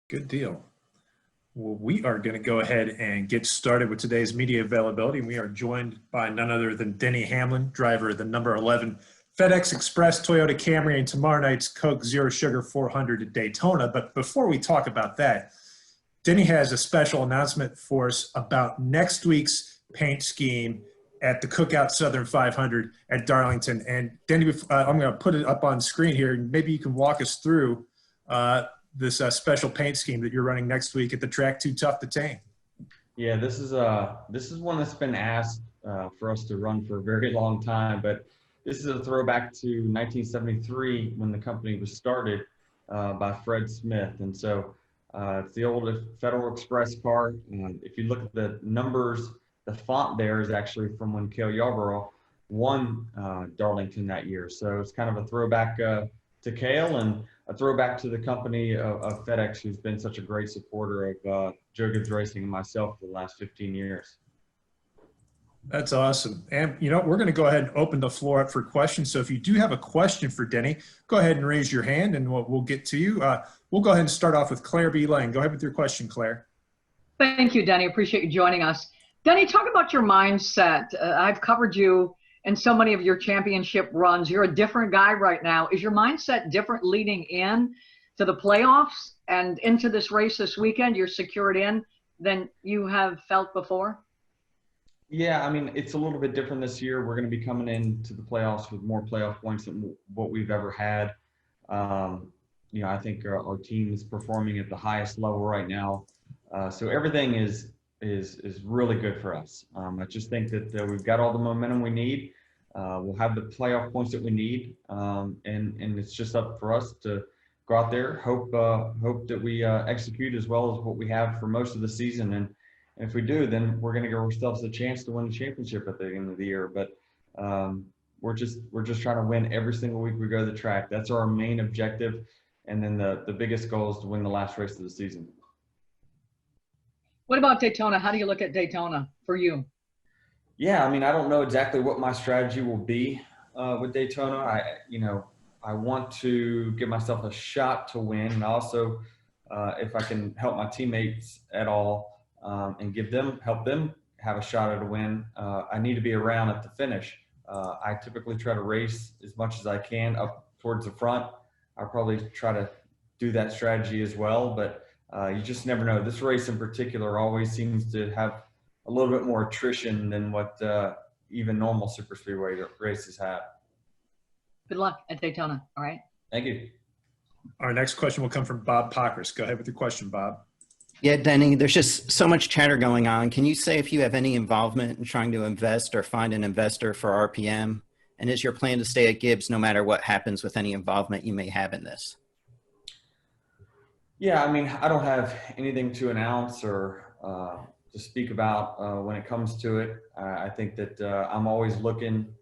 Good deal. Well, we are going to go ahead and get started with today's media availability. We are joined by none other than Denny Hamlin, driver of the number 11 FedEx Express Toyota Camry and tomorrow night's Coke Zero Sugar 400 at Daytona. But before we talk about that, Denny has a special announcement for us about next week's paint scheme at the Cookout Southern 500 at Darlington. And Denny, I'm going to put it up on screen here. Maybe you can walk us through this special paint scheme that you're running next week at the track Too Tough to Tame. Yeah, this is one that's been asked for us to run for a very long time, but this is a throwback to 1973 when the company was started by Fred Smith. And so it's the old Federal Express car. If you look at the numbers, the font there is actually from when Cale Yarborough won Darlington that year. So it's kind of a throwback to Cale and a throwback to the company of FedEx, who's been such a great supporter of Joe Gibbs Racing and myself for the last 15 years. That's awesome. And, you know, we're going to go ahead and open the floor up for questions. So if you do have a question for Denny, go ahead and raise your hand and we'll get to you. We'll go ahead and start off with Claire B. Lane. Go ahead with your question, Claire. Thank you, Denny. Appreciate you joining us. Denny, talk about your mindset. I've covered you in so many of your championship runs. You're a different guy right now. Is your mindset different leading in to the playoffs and into this race this weekend? You're secured in than you have felt before? Yeah, I mean, it's a little bit different this year. We're going to be coming into the playoffs with more playoff points than what we've ever had. You know, I think our team is performing at the highest level right now. So everything is really good for us. I just think that we've got all the momentum we need. We'll have the playoff points that we need, and it's just up for us to go out there, hope that we execute as well as what we have for most of the season. And if we do, then we're going to give ourselves a chance to win the championship at the end of the year. But we're just trying to win every single week we go to the track. That's our main objective. And then the biggest goal is to win the last race of the season. What about Daytona? How do you look at Daytona for you? Yeah, I mean, I don't know exactly what my strategy will be with Daytona. I want to give myself a shot to win, and also if I can help my teammates at all and help them have a shot at a win, I need to be around at the finish. I typically try to race as much as I can up towards the front. I'll probably try to do that strategy as well, but you just never know. This race in particular always seems to have a little bit more attrition than what even normal super speedway races have. Good luck at Daytona. All right. Thank you. Our next question will come from Bob Pockris. Go ahead with your question, Bob. Yeah, Denny, there's just so much chatter going on. Can you say if you have any involvement in trying to invest or find an investor for RPM? And is your plan to stay at Gibbs no matter what happens with any involvement you may have in this? Yeah, I mean, I don't have anything to announce or to speak about when it comes to it. I think that I'm always looking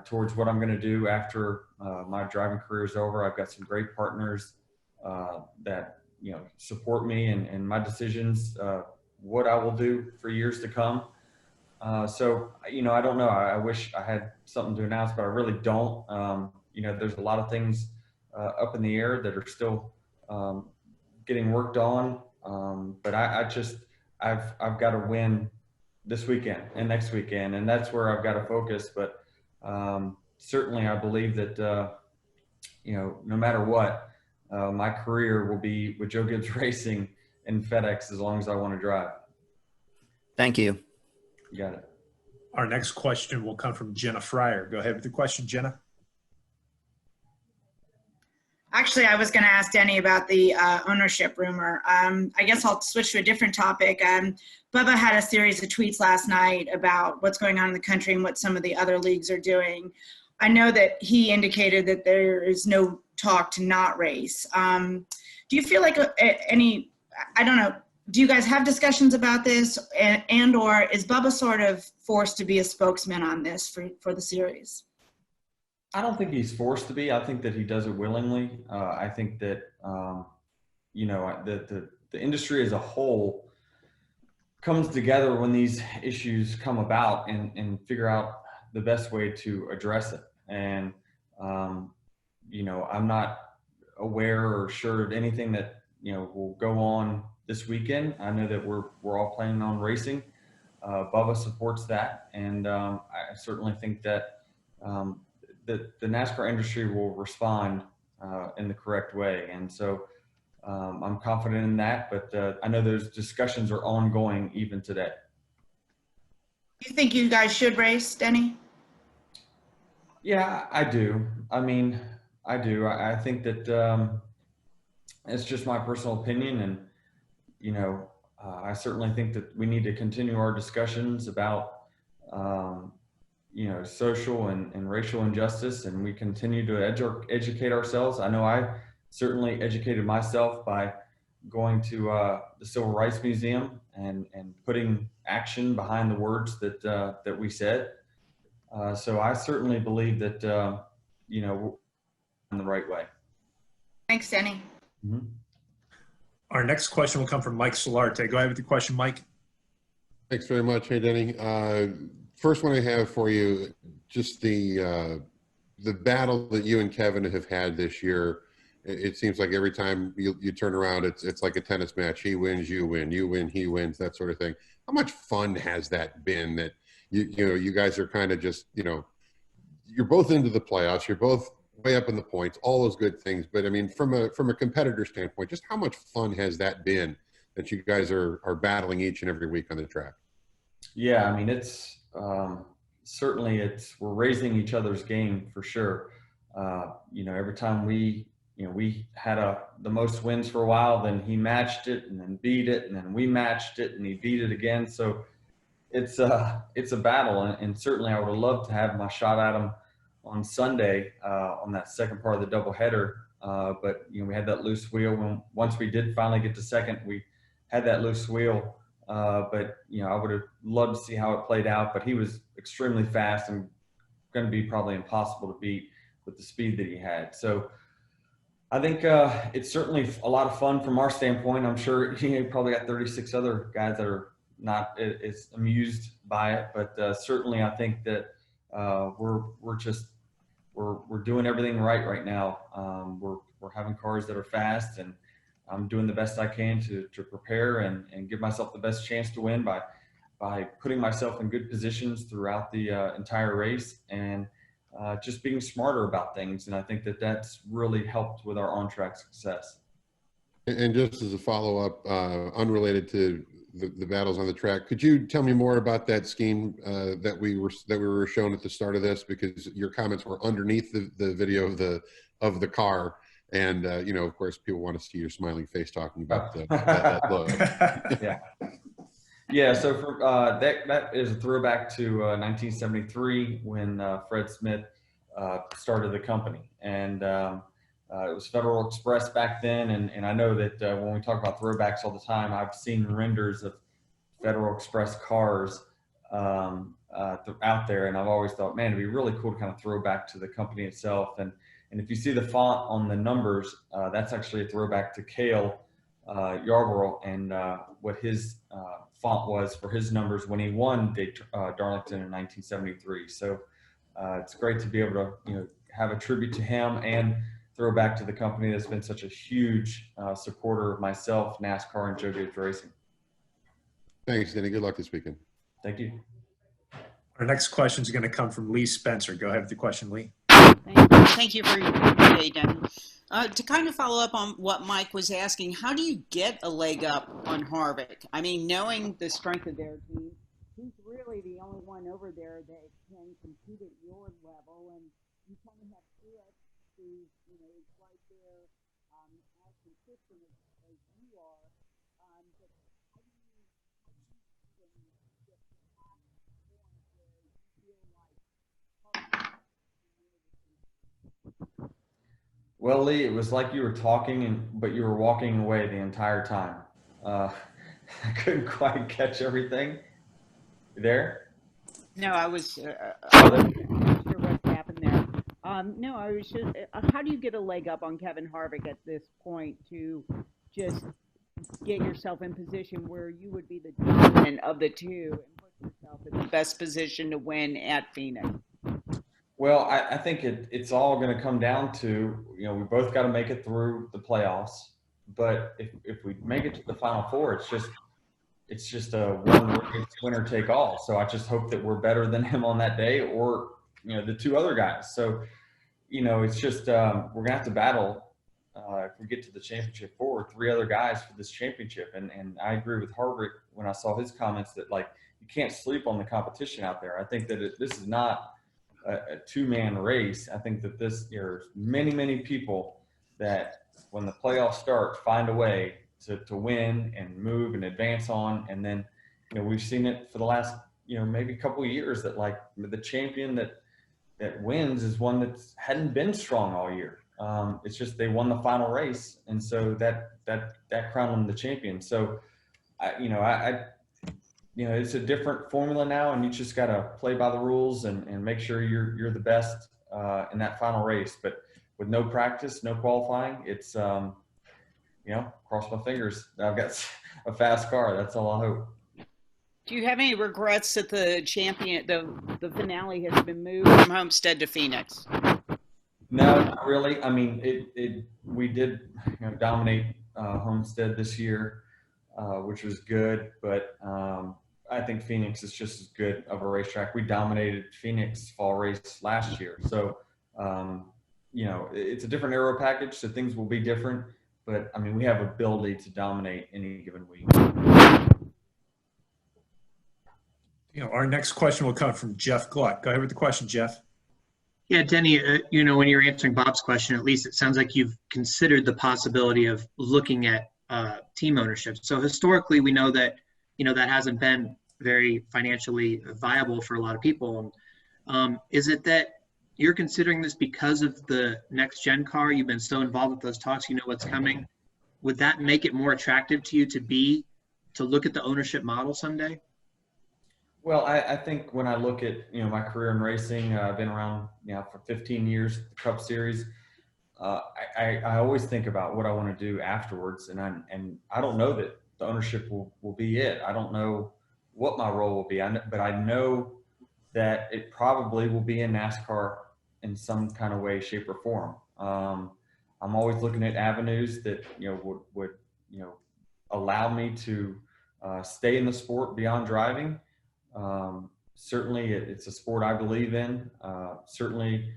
towards what I'm going to do after my driving career is over. I've got some great partners that support me and my decisions, what I will do for years to come. So I don't know. I wish I had something to announce, but I really don't. There's a lot of things up in the air that are still getting worked on. But I've got to win this weekend and next weekend, and that's where I've got to focus. But certainly I believe that, no matter what, my career will be with Joe Gibbs Racing and FedEx as long as I want to drive. Thank you. You got it. Our next question will come from Jenna Fryer. Go ahead with the question, Jenna. Actually, I was going to ask Denny about the ownership rumor. I guess I'll switch to a different topic. Bubba had a series of tweets last night about what's going on in the country and what some of the other leagues are doing. I know that he indicated that there is no talk to not race. Do you feel like I don't know, do you guys have discussions about this and or is Bubba sort of forced to be a spokesman on this for the series? I don't think he's forced to be. I think that he does it willingly. I think that, the industry as a whole comes together when these issues come about and figure out the best way to address it. And, I'm not aware or sure of anything that will go on this weekend. I know that we're all planning on racing. Bubba supports that, and I certainly think that the NASCAR industry will respond in the correct way. And so I'm confident in that, but I know those discussions are ongoing even today. You think you guys should race, Denny? Yeah, I do. I mean, I do. I think that it's just my personal opinion, and I certainly think that we need to continue our discussions about social and racial injustice, and we continue to educate ourselves. I know I certainly educated myself by going to the Civil Rights Museum and putting action behind the words that we said. So I certainly believe that we're in the right way. Thanks, Denny. Mm-hmm. Our next question will come from Mike Solarte. Go ahead with the question, Mike. Thanks very much. Hey, Denny. First one I have for you, just the battle that you and Kevin have had this year. It seems like every time you turn around, it's like a tennis match. He wins, you win, you win, he wins, that sort of thing. How much fun has that been that you guys are kind of just, you're both into the playoffs, you're both way up in the points, all those good things. But I mean, from a competitor standpoint, just how much fun has that been that you guys are battling each and every week on the track? Yeah, I mean, it's certainly we're raising each other's game for sure. Every time we had the most wins for a while, then he matched it and then beat it, and then we matched it and he beat it again. So it's a battle, and certainly I would have loved to have my shot at him on Sunday on that second part of the doubleheader. But we had that loose wheel. Once we did finally get to second, we had that loose wheel. But I would have loved to see how it played out. But he was extremely fast and going to be probably impossible to beat with the speed that he had. So I think it's certainly a lot of fun from our standpoint. I'm sure he probably got 36 other guys that are not as amused by it, but certainly I think that we're doing everything right now. We're having cars that are fast, and I'm doing the best I can to prepare and give myself the best chance to win by putting myself in good positions throughout the entire race and just being smarter about things. And I think that that's really helped with our on-track success. And just as a follow-up, unrelated to the battles on the track, could you tell me more about that scheme that we were shown at the start of this? Because your comments were underneath the video of the car, and of course, people want to see your smiling face talking about that look. Yeah. So for, that is a throwback to 1973 when Fred Smith started the company, and it was Federal Express back then. And I know that when we talk about throwbacks all the time, I've seen renders of Federal Express cars out there, and I've always thought, man, it'd be really cool to kind of throw back to the company itself. And if you see the font on the numbers, that's actually a throwback to Cale Yarborough and what his font was for his numbers when he won Darlington in 1973. So it's great to be able to have a tribute to him and throw back to the company that's been such a huge supporter of myself, NASCAR, and Joe Gibbs Racing. Thanks, Denny. Good luck this weekend. Thank you. Our next question is going to come from Lee Spencer. Go ahead with the question, Lee. Thank you for your day, Denny. To kind of follow up on what Mike was asking, how do you get a leg up on Harvick? I mean, knowing the strength of their team, he's really the only one over there that can compete at your level, and you kind of have Truex, who is right there as consistent as you are. But how do you get past the point where you feel like Well, Lee, it was like you were talking, but you were walking away the entire time. I couldn't quite catch everything. You there? No, I was not sure what happened there. No, I was just, how do you get a leg up on Kevin Harvick at this point to just get yourself in position where you would be the dominant of the two and put yourself in the best position to win at Phoenix? Well, I think it's all going to come down to, we both got to make it through the playoffs. but if we make it to the Final Four, it's just a one race winner take all. So I just hope that we're better than him on that day, or the two other guys. So it's just we're gonna have to battle if we get to the championship four, three other guys for this championship. And I agree with Harvick when I saw his comments that like you can't sleep on the competition out there. I think that this is not a two-man race. I think that there's many people that when the playoffs start find a way to win and move and advance on. And then we've seen it for the last maybe a couple of years that like the champion that wins is one that hadn't been strong all year. It's just they won the final race, and so that crowned them the champion. So it's a different formula now, and you just got to play by the rules and make sure you're the best in that final race. But with no practice, no qualifying, it's cross my fingers. I've got a fast car. That's all I hope. Do you have any regrets that the finale has been moved from Homestead to Phoenix? No, not really. I mean, we did dominate Homestead this year, which was good, but I think Phoenix is just as good of a racetrack. We dominated Phoenix fall race last year. So, it's a different aero package, so things will be different. But, I mean, we have ability to dominate any given week. Our next question will come from Jeff Gluck. Go ahead with the question, Jeff. Yeah, Denny, when you're answering Bob's question, at least it sounds like you've considered the possibility of looking at team ownership. So historically, we know that, that hasn't been very financially viable for a lot of people. Is it that you're considering this because of the next gen car? You've been so involved with those talks, you know what's coming. Would that make it more attractive to you to look at the ownership model someday? Well, I think when I look at, my career in racing, I've been around, for 15 years, the Cup Series. I always think about what I want to do afterwards. And I don't know that the ownership will be it. I don't know what my role will be, but I know that it probably will be in NASCAR in some kind of way, shape, or form. I'm always looking at avenues that, would allow me to stay in the sport beyond driving. Certainly it's a sport I believe in. Certainly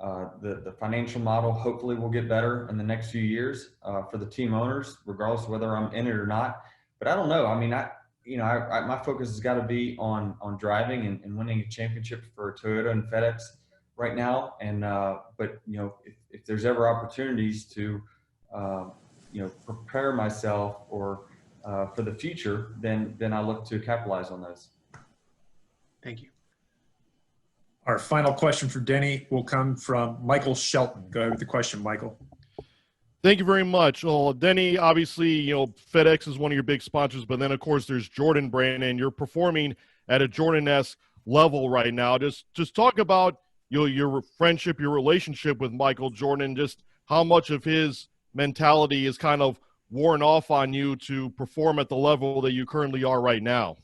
the financial model hopefully will get better in the next few years for the team owners, regardless of whether I'm in it or not. But I don't know. I mean, my focus has got to be on driving and winning a championship for Toyota and FedEx right now. And but if there's ever opportunities to prepare myself or for the future, then I look to capitalize on those. Thank you. Our final question for Denny will come from Michael Shelton. Go ahead with the question, Michael. Thank you very much. Well, Denny, obviously, FedEx is one of your big sponsors, but then, of course, there's Jordan Brand, and you're performing at a Jordan-esque level right now. Just talk about your friendship, your relationship with Michael Jordan, just how much of his mentality is kind of worn off on you to perform at the level that you currently are right now.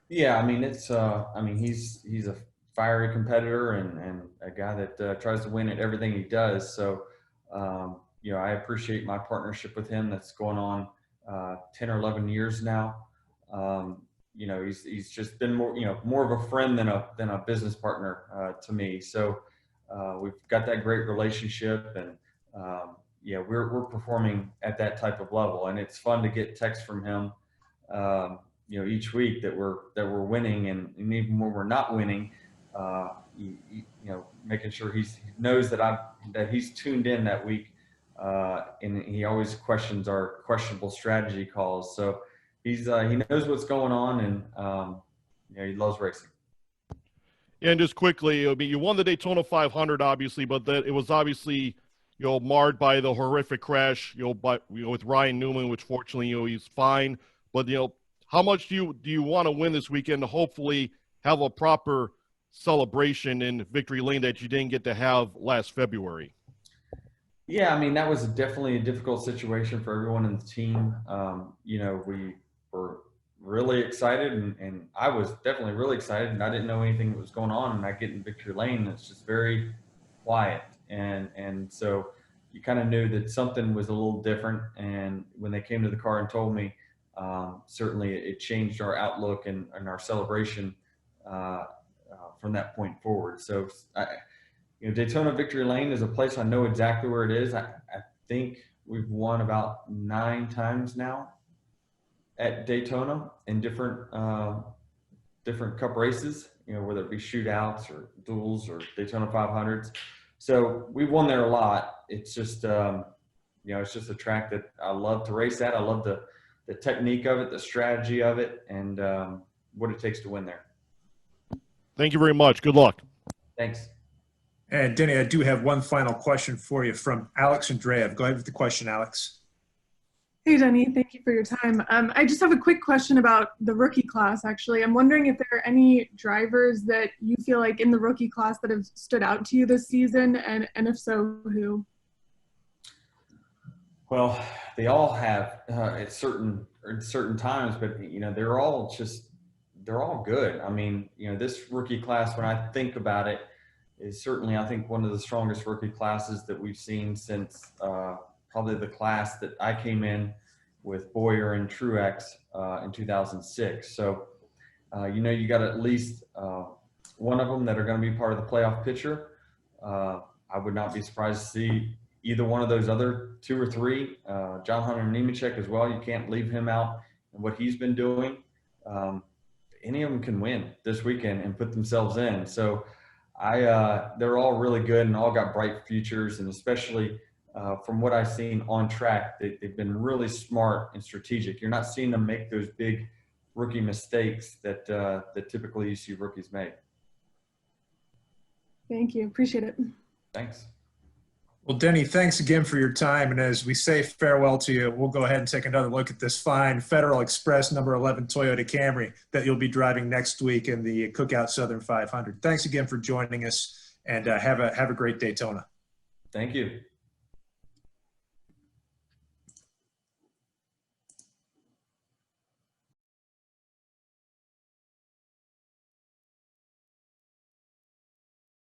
Yeah, I mean, it's he's a fiery competitor and a guy that tries to win at everything he does. So, I appreciate my partnership with him that's going on 10 or 11 years now. He's just been more of a friend than a business partner to me. So we've got that great relationship, and we're performing at that type of level, and it's fun to get texts from him. Each week that we're winning, and even when we're not winning, making sure he knows that he's tuned in that week, and he always questions our questionable strategy calls. So he knows what's going on, and he loves racing. Yeah, and just quickly, you won the Daytona 500, obviously, but that it was obviously marred by the horrific crash with Ryan Newman, which fortunately he's fine. But how much do you want to win this weekend to hopefully have a proper celebration in victory lane that you didn't get to have last February? Yeah, I mean, that was definitely a difficult situation for everyone in the team. We were really excited, and I was definitely really excited, and I didn't know anything that was going on, and I get in victory lane, and it's just very quiet. And so, you kind of knew that something was a little different. And when they came to the car and told me, certainly it changed our outlook and our celebration from that point forward. So, Daytona Victory Lane is a place I know exactly where it is. I think we've won about 9 times now at Daytona in different cup races, whether it be shootouts or duels or Daytona 500s. So we've won there a lot. It's just, it's just a track that I love to race at. I love the technique of it, the strategy of it, and what it takes to win there. Thank you very much. Good luck. Thanks. And Denny, I do have one final question for you from Alex Andreev. Go ahead with the question, Alex. Hey, Denny. Thank you for your time. I just have a quick question about the rookie class, actually. I'm wondering if there are any drivers that you feel like in the rookie class that have stood out to you this season, and if so, who? Well, they all have at certain times, but they're all good. I mean, this rookie class, when I think about it, is certainly, I think, one of the strongest rookie classes that we've seen since probably the class that I came in with Boyer and Truex in 2006. So, you got at least one of them that are going to be part of the playoff picture. I would not be surprised to see either one of those other 2 or 3. John Hunter Nemechek as well. You can't leave him out and what he's been doing. Any of them can win this weekend and put themselves in. So they're all really good and all got bright futures, and especially from what I've seen on track, they've been really smart and strategic. You're not seeing them make those big rookie mistakes that typically you see rookies make. Thank you. Appreciate it. Thanks. Well, Denny, thanks again for your time. And as we say farewell to you, we'll go ahead and take another look at this fine Federal Express number 11 Toyota Camry that you'll be driving next week in the Cookout Southern 500. Thanks again for joining us, and have a great Daytona. Thank you.